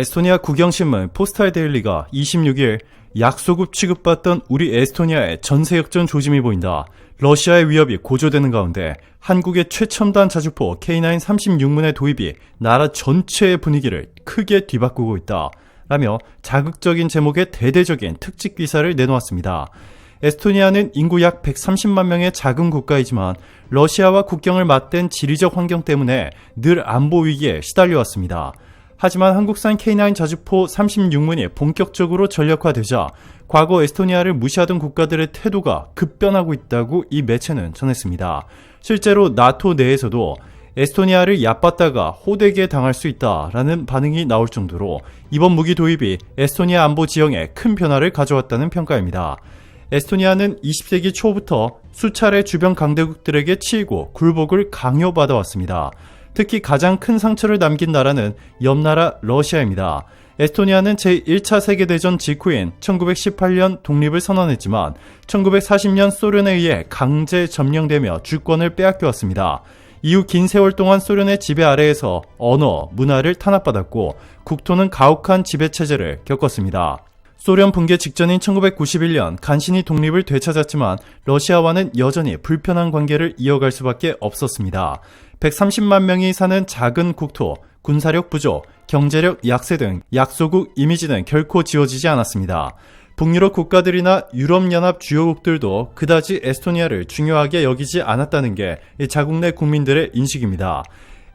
에스토니아 국영신문 포스타이 데일리가 26일 약소급 취급받던 우리 에스토니아의 전세역전 조짐이 보인다. 러시아의 위협이 고조되는 가운데 한국의 최첨단 자주포 K9 36문의 도입이 나라 전체의 분위기를 크게 뒤바꾸고 있다. 라며 자극적인 제목의 대대적인 특집 기사를 내놓았습니다. 에스토니아는 인구 약 130만 명의 작은 국가이지만 러시아와 국경을 맞댄 지리적 환경 때문에 늘 안보 위기에 시달려왔습니다. 하지만 한국산 K9 자주포 36문이 본격적으로 전력화되자 과거 에스토니아를 무시하던 국가들의 태도가 급변하고 있다고 이 매체는 전했습니다. 실제로 나토 내에서도 에스토니아를 얕봤다가 호되게 당할 수 있다라는 반응이 나올 정도로 이번 무기 도입이 에스토니아 안보 지형에 큰 변화를 가져왔다는 평가입니다. 에스토니아는 20세기 초부터 수차례 주변 강대국들에게 치이고 굴복을 강요받아왔습니다. 특히 가장 큰 상처를 남긴 나라는 옆나라 러시아입니다. 에스토니아는 제1차 세계대전 직후인 1918년 독립을 선언했지만 1940년 소련에 의해 강제 점령되며 주권을 빼앗겨왔습니다. 이후 긴 세월 동안 소련의 지배 아래에서 언어, 문화를 탄압받았고 국토는 가혹한 지배체제를 겪었습니다. 소련 붕괴 직전인 1991년 간신히 독립을 되찾았지만 러시아와는 여전히 불편한 관계를 이어갈 수밖에 없었습니다. 130만 명이 사는 작은 국토, 군사력 부족, 경제력 약세 등 약소국 이미지는 결코 지워지지 않았습니다. 북유럽 국가들이나 유럽연합 주요국들도 그다지 에스토니아를 중요하게 여기지 않았다는 게 자국 내 국민들의 인식입니다.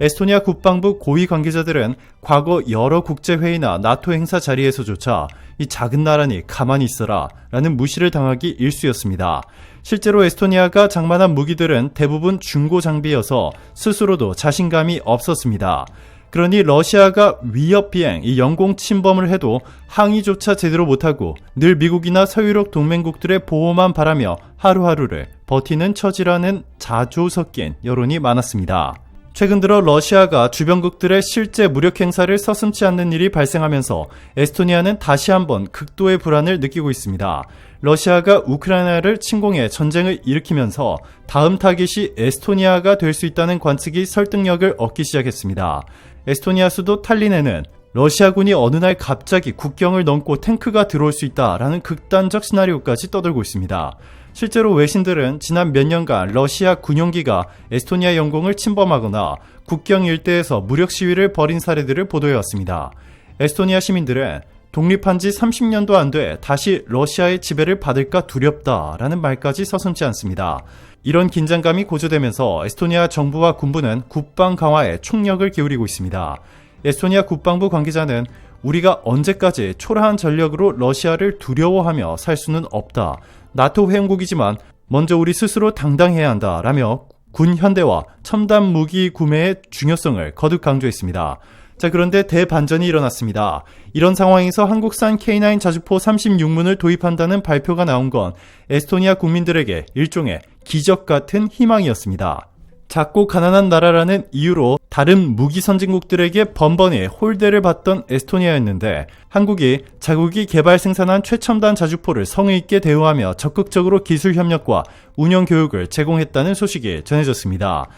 에스토니아 국방부 고위 관계자들은 과거 여러 국제회의나 나토 행사 자리에서조차 이 작은 나라니 가만히 있어라 라는 무시를 당하기 일쑤였습니다. 실제로 에스토니아가 장만한 무기들은 대부분 중고 장비여서 스스로도 자신감이 없었습니다. 그러니 러시아가 위협 비행, 이 영공 침범을 해도 항의조차 제대로 못하고 늘 미국이나 서유럽 동맹국들의 보호만 바라며 하루하루를 버티는 처지라는 자조 섞인 여론이 많았습니다. 최근 들어 러시아가 주변국들의 실제 무력 행사를 서슴지 않는 일이 발생하면서 에스토니아는 다시 한번 극도의 불안을 느끼고 있습니다. 러시아가 우크라이나를 침공해 전쟁을 일으키면서 다음 타깃이 에스토니아가 될 수 있다는 관측이 설득력을 얻기 시작했습니다. 에스토니아 수도 탈린에는 러시아군이 어느 날 갑자기 국경을 넘고 탱크가 들어올 수 있다라는 극단적 시나리오까지 떠들고 있습니다. 실제로 외신들은 지난 몇 년간 러시아 군용기가 에스토니아 영공을 침범하거나 국경 일대에서 무력 시위를 벌인 사례들을 보도해왔습니다. 에스토니아 시민들은 독립한 지 30년도 안 돼 다시 러시아의 지배를 받을까 두렵다라는 말까지 서슴지 않습니다. 이런 긴장감이 고조되면서 에스토니아 정부와 군부는 국방 강화에 총력을 기울이고 있습니다. 에스토니아 국방부 관계자는 우리가 언제까지 초라한 전력으로 러시아를 두려워하며 살 수는 없다. 나토 회원국이지만 먼저 우리 스스로 당당해야 한다 라며 군 현대화, 첨단 무기 구매의 중요성을 거듭 강조했습니다. 자, 그런데 대반전이 일어났습니다. 이런 상황에서 한국산 K9 자주포 36문을 도입한다는 발표가 나온 건 에스토니아 국민들에게 일종의 기적 같은 희망이었습니다. 작고 가난한 나라라는 이유로 다른 무기 선진국들에게 번번이 홀대를 받던 에스토니아였는데 한국이 자국이 개발 생산한 최첨단 자주포를 성의 있게 대우하며 적극적으로 기술 협력과 운영 교육을 제공했다는 소식이 전해졌습니다.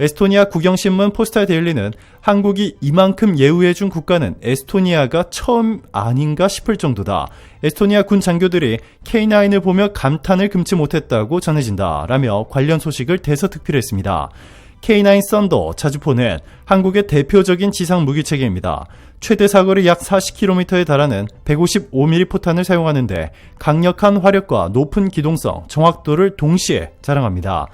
에스토니아 국영신문 포스타이 데일리는 한국이 이만큼 예우해준 국가는 에스토니아가 처음 아닌가 싶을 정도다. 에스토니아 군 장교들이 K9을 보며 감탄을 금치 못했다고 전해진다 라며 관련 소식을 대서특필했습니다. K9 썬더 자주포는 한국의 대표적인 지상 무기체계입니다. 최대 사거리 약 40km에 달하는 155mm 포탄을 사용하는데 강력한 화력과 높은 기동성, 정확도를 동시에 자랑합니다.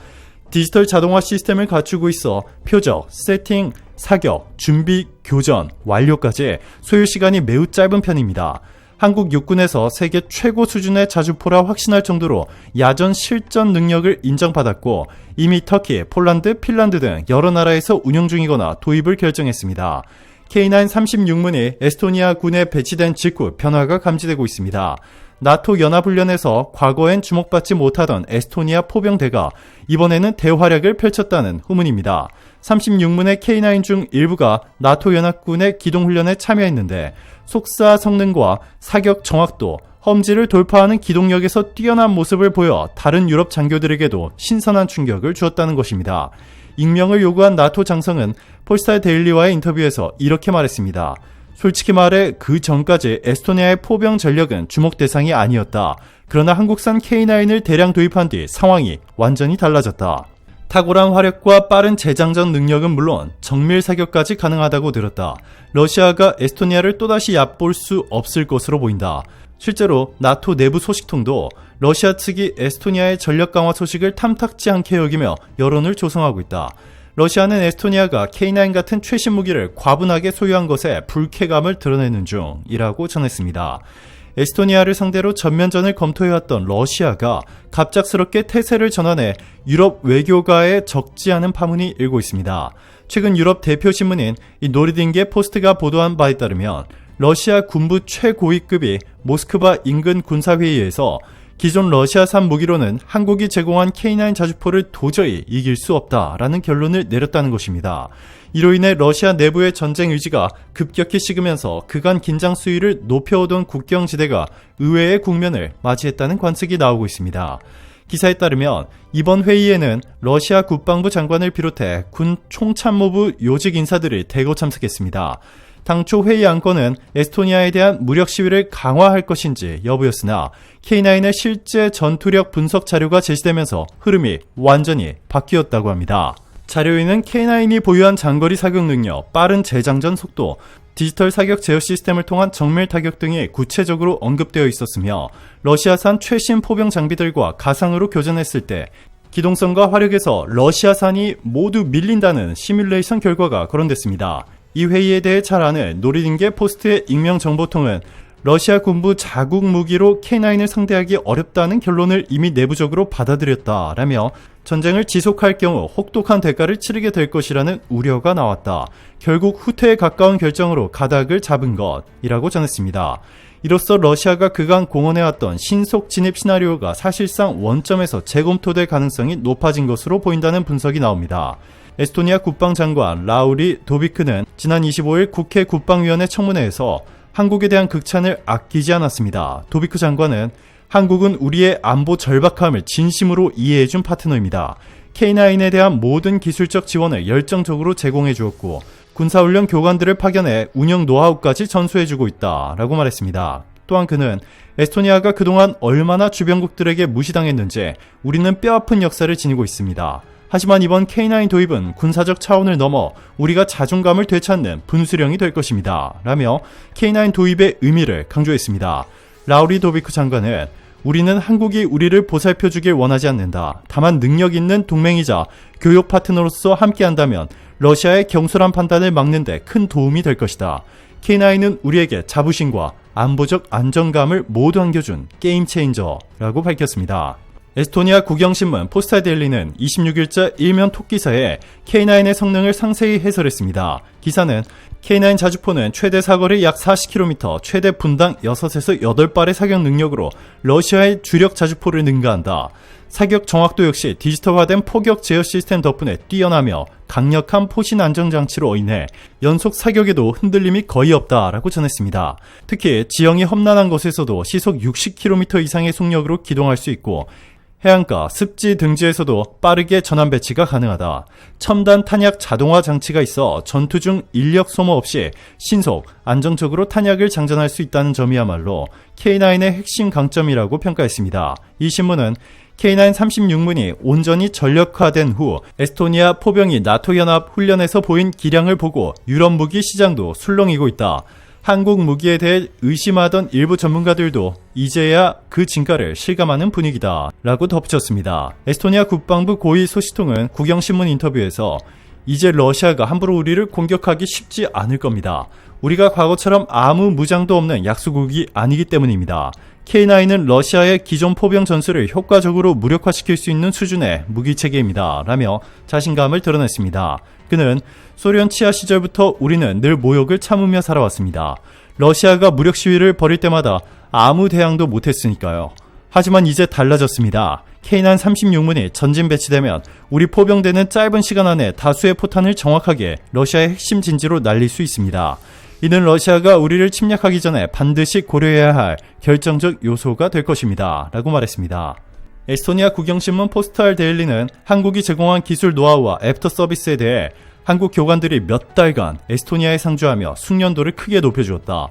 디지털 자동화 시스템을 갖추고 있어 표적, 세팅, 사격, 준비, 교전, 완료까지 소요 시간이 매우 짧은 편입니다. 한국 육군에서 세계 최고 수준의 자주포라 확신할 정도로 야전 실전 능력을 인정받았고 이미 터키, 폴란드, 핀란드 등 여러 나라에서 운영 중이거나 도입을 결정했습니다. K9 36문이 에스토니아 군에 배치된 직후 변화가 감지되고 있습니다. 나토 연합훈련에서 과거엔 주목받지 못하던 에스토니아 포병대가 이번에는 대활약을 펼쳤다는 후문입니다. 36문의 K9 중 일부가 나토 연합군의 기동훈련에 참여했는데 속사 성능과 사격 정확도, 험지를 돌파하는 기동력에서 뛰어난 모습을 보여 다른 유럽 장교들에게도 신선한 충격을 주었다는 것입니다. 익명을 요구한 나토 장성은 폴스타이 데일리와의 인터뷰에서 이렇게 말했습니다. 솔직히 말해 그 전까지 에스토니아의 포병 전력은 주목 대상이 아니었다. 그러나 한국산 K9을 대량 도입한 뒤 상황이 완전히 달라졌다. 탁월한 화력과 빠른 재장전 능력은 물론 정밀 사격까지 가능하다고 들었다. 러시아가 에스토니아를 또다시 얕볼 수 없을 것으로 보인다. 실제로 나토 내부 소식통도 러시아 측이 에스토니아의 전력 강화 소식을 탐탁지 않게 여기며 여론을 조성하고 있다. 러시아는 에스토니아가 K9 같은 최신 무기를 과분하게 소유한 것에 불쾌감을 드러내는 중이라고 전했습니다. 에스토니아를 상대로 전면전을 검토해왔던 러시아가 갑작스럽게 태세를 전환해 유럽 외교가에 적지 않은 파문이 일고 있습니다. 최근 유럽 대표 신문인 노르딩게 포스트가 보도한 바에 따르면 러시아 군부 최고위급이 모스크바 인근 군사회의에서 기존 러시아산 무기로는 한국이 제공한 K9 자주포를 도저히 이길 수 없다라는 결론을 내렸다는 것입니다. 이로 인해 러시아 내부의 전쟁 의지가 급격히 식으면서 그간 긴장 수위를 높여오던 국경지대가 의외의 국면을 맞이했다는 관측이 나오고 있습니다. 기사에 따르면 이번 회의에는 러시아 국방부 장관을 비롯해 군 총참모부 요직 인사들이 대거 참석했습니다. 당초 회의 안건은 에스토니아에 대한 무력 시위를 강화할 것인지 여부였으나 K9의 실제 전투력 분석 자료가 제시되면서 흐름이 완전히 바뀌었다고 합니다. 자료에는 K9이 보유한 장거리 사격 능력, 빠른 재장전 속도, 디지털 사격 제어 시스템을 통한 정밀 타격 등이 구체적으로 언급되어 있었으며 러시아산 최신 포병 장비들과 가상으로 교전했을 때 기동성과 화력에서 러시아산이 모두 밀린다는 시뮬레이션 결과가 거론됐습니다. 이 회의에 대해 잘 아는 노르딩게 포스트의 익명 정보통은 러시아 군부 자국 무기로 K9을 상대하기 어렵다는 결론을 이미 내부적으로 받아들였다라며 전쟁을 지속할 경우 혹독한 대가를 치르게 될 것이라는 우려가 나왔다. 결국 후퇴에 가까운 결정으로 가닥을 잡은 것이라고 전했습니다. 이로써 러시아가 그간 공언해왔던 신속 진입 시나리오가 사실상 원점에서 재검토될 가능성이 높아진 것으로 보인다는 분석이 나옵니다. 에스토니아 국방장관 라우리 도비크는 지난 25일 국회 국방위원회 청문회에서 한국에 대한 극찬을 아끼지 않았습니다. 도비크 장관은 한국은 우리의 안보 절박함을 진심으로 이해해준 파트너입니다. K9에 대한 모든 기술적 지원을 열정적으로 제공해 주었고 군사훈련 교관들을 파견해 운영 노하우까지 전수해주고 있다라고 말했습니다. 또한 그는 에스토니아가 그동안 얼마나 주변국들에게 무시당했는지 우리는 뼈아픈 역사를 지니고 있습니다. 하지만 이번 K9 도입은 군사적 차원을 넘어 우리가 자존감을 되찾는 분수령이 될 것입니다. 라며 K9 도입의 의미를 강조했습니다. 라우리 도비크 장관은 우리는 한국이 우리를 보살펴주길 원하지 않는다. 다만 능력 있는 동맹이자 교역 파트너로서 함께한다면 러시아의 경솔한 판단을 막는 데 큰 도움이 될 것이다. K9은 우리에게 자부심과 안보적 안정감을 모두 안겨준 게임 체인저라고 밝혔습니다. 에스토니아 국영신문 포스타데일리는 26일자 일면 톡기사에 K9의 성능을 상세히 해설했습니다. 기사는 K9 자주포는 최대 사거리 약 40km, 최대 분당 6에서 8발의 사격 능력으로 러시아의 주력 자주포를 능가한다. 사격 정확도 역시 디지털화된 포격 제어 시스템 덕분에 뛰어나며 강력한 포신 안정장치로 인해 연속 사격에도 흔들림이 거의 없다라고 전했습니다. 특히 지형이 험난한 곳에서도 시속 60km 이상의 속력으로 기동할 수 있고 해안가, 습지 등지에서도 빠르게 전환 배치가 가능하다. 첨단 탄약 자동화 장치가 있어 전투 중 인력 소모 없이 신속, 안정적으로 탄약을 장전할 수 있다는 점이야말로 K9의 핵심 강점이라고 평가했습니다. 이 신문은 K9 36문이 온전히 전력화된 후 에스토니아 포병이 나토 연합 훈련에서 보인 기량을 보고 유럽 무기 시장도 술렁이고 있다. 한국 무기에 대해 의심하던 일부 전문가들도 이제야 그 진가를 실감하는 분위기다 라고 덧붙였습니다. 에스토니아 국방부 고위 소식통은 국영신문 인터뷰에서 이제 러시아가 함부로 우리를 공격하기 쉽지 않을 겁니다. 우리가 과거처럼 아무 무장도 없는 약소국이 아니기 때문입니다. K9은 러시아의 기존 포병 전술을 효과적으로 무력화시킬 수 있는 수준의 무기체계입니다. 라며 자신감을 드러냈습니다. 그는 소련 치하 시절부터 우리는 늘 모욕을 참으며 살아왔습니다. 러시아가 무력 시위를 벌일 때마다 아무 대항도 못했으니까요. 하지만 이제 달라졌습니다. K9 36문이 전진 배치되면 우리 포병대는 짧은 시간 안에 다수의 포탄을 정확하게 러시아의 핵심 진지로 날릴 수 있습니다. 이는 러시아가 우리를 침략하기 전에 반드시 고려해야 할 결정적 요소가 될 것입니다. 라고 말했습니다. 에스토니아 국영신문 포스탈 데일리는 한국이 제공한 기술 노하우와 애프터 서비스에 대해 한국 교관들이 몇 달간 에스토니아에 상주하며 숙련도를 크게 높여주었다.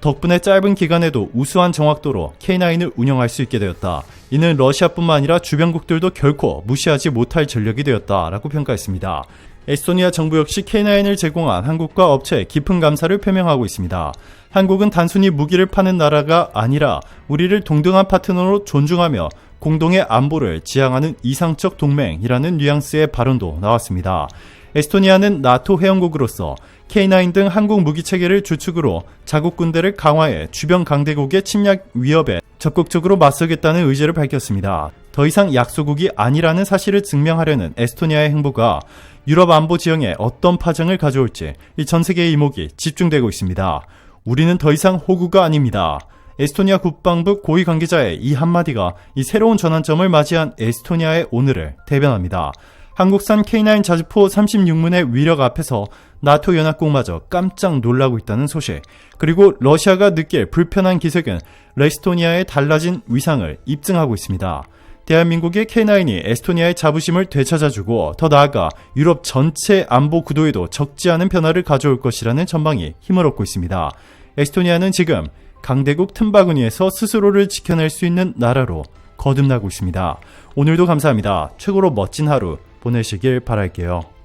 덕분에 짧은 기간에도 우수한 정확도로 K9을 운영할 수 있게 되었다. 이는 러시아뿐만 아니라 주변국들도 결코 무시하지 못할 전력이 되었다라고 평가했습니다. 에스토니아 정부 역시 K9을 제공한 한국과 업체에 깊은 감사를 표명하고 있습니다. 한국은 단순히 무기를 파는 나라가 아니라 우리를 동등한 파트너로 존중하며 공동의 안보를 지향하는 이상적 동맹이라는 뉘앙스의 발언도 나왔습니다. 에스토니아는 나토 회원국으로서 K9 등 한국 무기체계를 주축으로 자국 군대를 강화해 주변 강대국의 침략 위협에 적극적으로 맞서겠다는 의지를 밝혔습니다. 더 이상 약소국이 아니라는 사실을 증명하려는 에스토니아의 행보가 유럽 안보 지형에 어떤 파장을 가져올지 이 전 세계의 이목이 집중되고 있습니다. 우리는 더 이상 호구가 아닙니다. 에스토니아 국방부 고위 관계자의 이 한마디가 이 새로운 전환점을 맞이한 에스토니아의 오늘을 대변합니다. 한국산 K9 자주포 36문의 위력 앞에서 나토 연합국마저 깜짝 놀라고 있다는 소식, 그리고 러시아가 느낄 불편한 기색은 에스토니아의 달라진 위상을 입증하고 있습니다. 대한민국의 K9이 에스토니아의 자부심을 되찾아주고 더 나아가 유럽 전체 안보 구도에도 적지 않은 변화를 가져올 것이라는 전망이 힘을 얻고 있습니다. 에스토니아는 지금 강대국 틈바구니에서 스스로를 지켜낼 수 있는 나라로 거듭나고 있습니다. 오늘도 감사합니다. 최고로 멋진 하루 보내시길 바랄게요.